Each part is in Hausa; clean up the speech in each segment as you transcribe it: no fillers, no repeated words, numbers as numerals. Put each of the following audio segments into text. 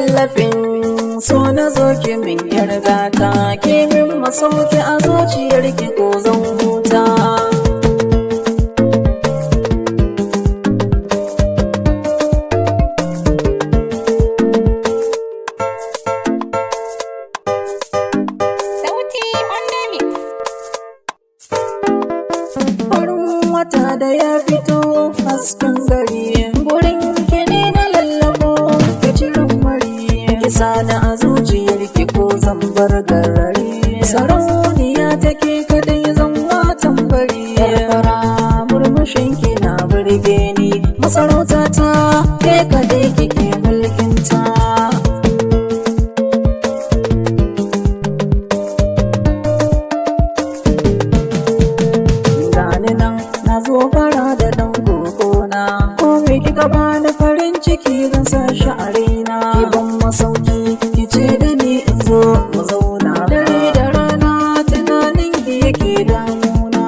tallafin so na zo ki min yargata, ke min masauki a zuciyar ki ko zan huta. Farin wata da ya fito hasken gari, gurin ki ne na lallabo ki cirin mari, kisa da a zuciyar ki ko zan bar garari. Sarauniya take kadai zan watan bari, fara murmushin ki na burge ni, masarauta ta ke kadai kike mulkinta. Na zo fara da dan kokona, ko me kika bani farin ciki zan sa shi a raina. Ki ban masauki ki ce da ni in zo mu zauna, dare da rana tunanin ki yake damuna.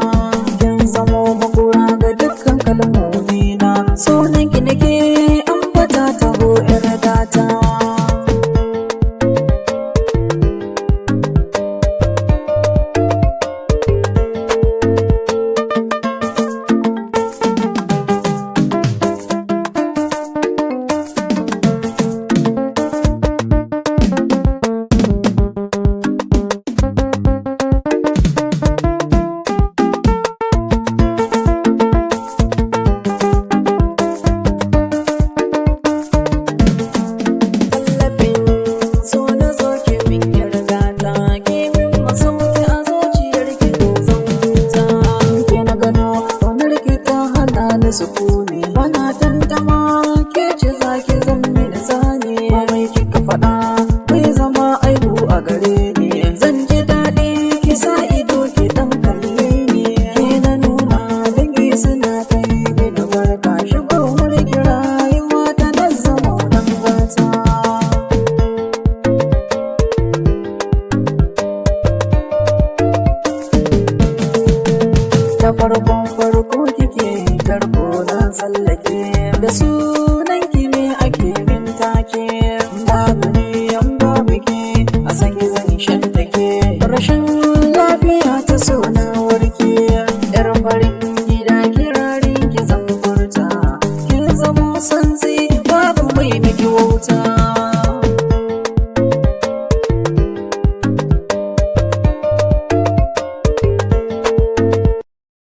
Kin zamo makura ga dukkan kalmomina, sunan ki nake ambata taho yar gata. Sukuni bana tantama ke ce zaki zan mini sani, mai kika faɗa bai zama aibu a gare ni. Zan ji daɗi ki sa ido ki dan kalle ni, ke na nuna dangi suna kai ni da barka, shigowar ki rayuwa ta na zama dan gata. Ta farko kike tarko na tsallake, da sunan ki ne ake min take. Babu ni an babu ke a san ki zan shantake, rashin lafiya ta so na warke. Yar farin gida kirarin ki zan furta, kin zamo santsi babu mai miki wauta.